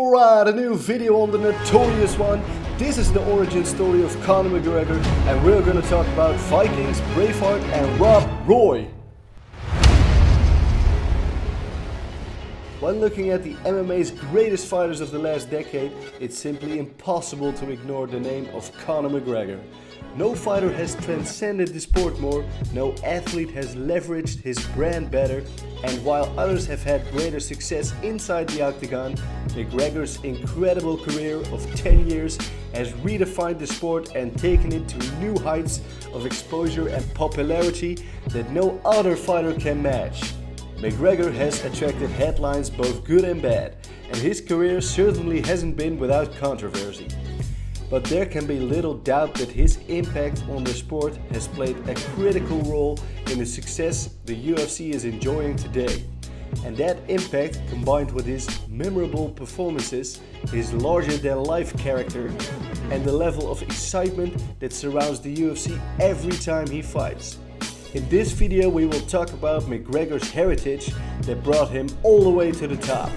Alright, a new video on the notorious one. This is the origin story of Conor McGregor, and we're gonna talk about Vikings, Braveheart and Rob Roy. When looking at the MMA's greatest fighters of the last decade, it's simply impossible to ignore the name of Conor McGregor. No fighter has transcended the sport more, no athlete has leveraged his brand better, and while others have had greater success inside the octagon, McGregor's incredible career of 10 years has redefined the sport and taken it to new heights of exposure and popularity that no other fighter can match. McGregor has attracted headlines both good and bad, and his career certainly hasn't been without controversy. But there can be little doubt that his impact on the sport has played a critical role in the success the UFC is enjoying today. And that impact, combined with his memorable performances, his larger-than-life character, and the level of excitement that surrounds the UFC every time he fights. In this video we will talk about McGregor's heritage that brought him all the way to the top.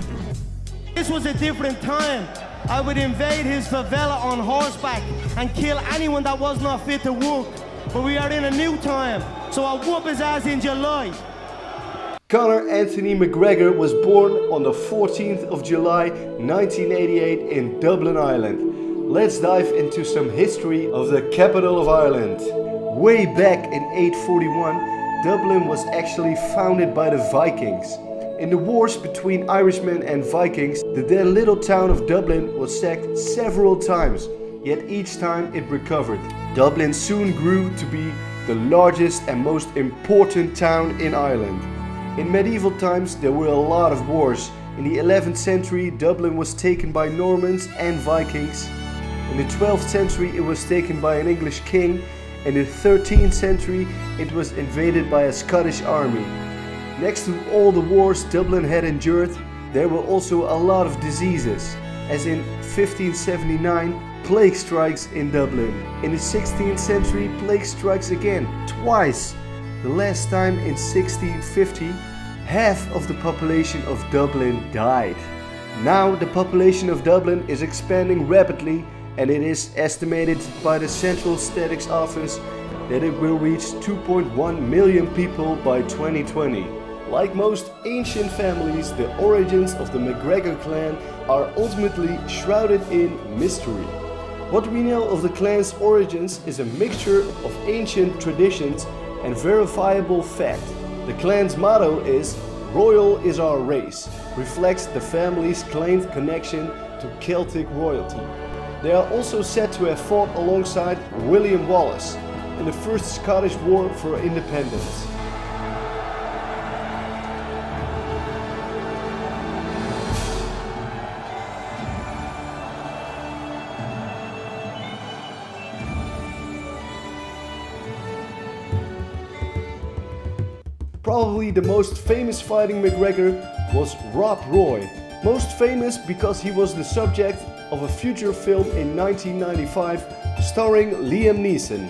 This was a different time. I would invade his favela on horseback and kill anyone that was not fit to walk. But we are in a new time, so I'll whoop his ass in July. Conor Anthony McGregor was born on the 14th of July 1988 in Dublin, Ireland. Let's dive into some history of the capital of Ireland. Way back in 841, Dublin was actually founded by the Vikings. In the wars between Irishmen and Vikings, the then little town of Dublin was sacked several times, yet each time it recovered. Dublin soon grew to be the largest and most important town in Ireland. In medieval times there were a lot of wars. In the 11th century Dublin was taken by Normans and Vikings. In the 12th century it was taken by an English king. In the 13th century it was invaded by a Scottish army. Next to all the wars Dublin had endured, there were also a lot of diseases, as in 1579 plague strikes in Dublin. In the 16th century plague strikes again, twice. The last time in 1650, half of the population of Dublin died. Now the population of Dublin is expanding rapidly, and it is estimated by the Central Statistics Office that it will reach 2.1 million people by 2020. Like most ancient families, the origins of the McGregor clan are ultimately shrouded in mystery. What we know of the clan's origins is a mixture of ancient traditions and verifiable fact. The clan's motto is "Royal is our race," reflects the family's claimed connection to Celtic royalty. They are also said to have fought alongside William Wallace in the First Scottish War for Independence. Probably the most famous fighting McGregor was Rob Roy. Most famous because he was the subject of a future film in 1995 starring Liam Neeson.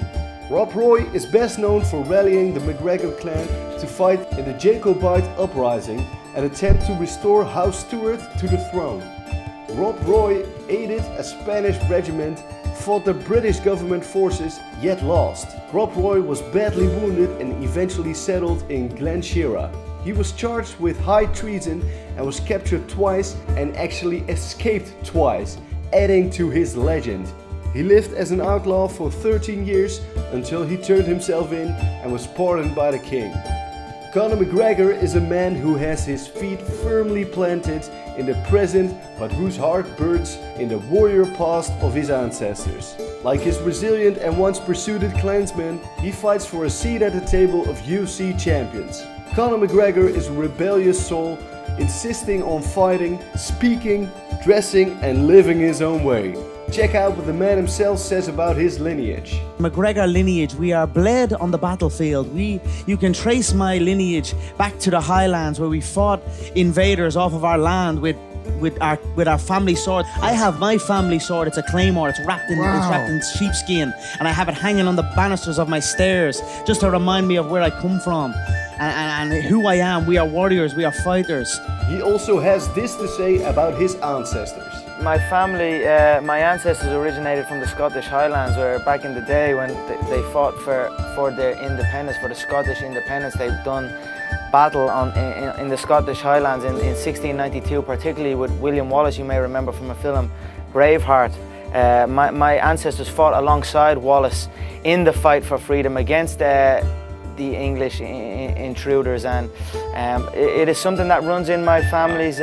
Rob Roy is best known for rallying the McGregor clan to fight in the Jacobite uprising and attempt to restore House Stuart to the throne. Rob Roy aided a Spanish regiment, fought the British government forces, yet lost. Rob Roy was badly wounded and eventually settled in Glenshira. He was charged with high treason and was captured twice and actually escaped twice, adding to his legend. He lived as an outlaw for 13 years until he turned himself in and was pardoned by the king. Conor McGregor is a man who has his feet firmly planted in the present but whose heart burns in the warrior past of his ancestors. Like his resilient and once pursued clansmen, he fights for a seat at the table of UFC champions. Conor McGregor is a rebellious soul, insisting on fighting, speaking, dressing and living his own way. Check out what the man himself says about his lineage. McGregor lineage, we are bled on the battlefield. You can trace my lineage back to the Highlands where we fought invaders off of our land with our family sword. I have my family sword. It's a claymore. It's wrapped in sheepskin, and I have it hanging on the banisters of my stairs just to remind me of where I come from. and who I am. We are warriors, we are fighters. He also has this to say about his ancestors. My family, my ancestors originated from the Scottish Highlands, where back in the day when they fought for their independence, for the Scottish independence, they've done battle in the Scottish Highlands in 1692, particularly with William Wallace, you may remember from a film, Braveheart. My ancestors fought alongside Wallace in the fight for freedom against the English intruders, and it is something that runs in my family's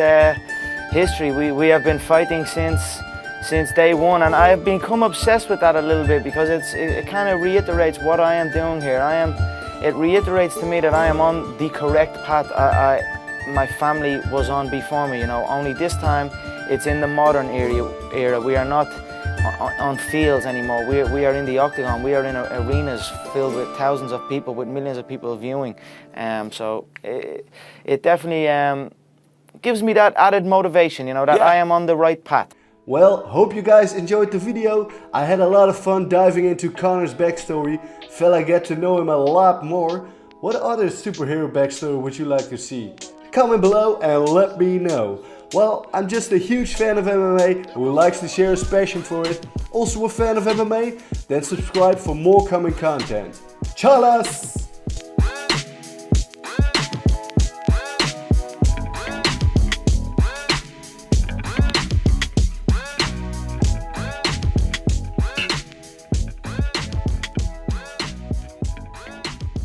history. We have been fighting since day one, and I have become obsessed with that a little bit because it kind of reiterates what I am doing here. It reiterates to me that I am on the correct path my family was on before me, you know, only this time it's in the modern era. We are not on fields anymore. We are in the octagon. We are in arenas filled with thousands of people, with millions of people viewing. So it definitely gives me that added motivation, you know, that I am on the right path. Well, hope you guys enjoyed the video. I had a lot of fun diving into Conor's backstory. Felt I get to know him a lot more. What other superhero backstory would you like to see? Comment below and let me know. Well, I'm just a huge fan of MMA who likes to share his passion for it. Also a fan of MMA? Then subscribe for more coming content. Chalas!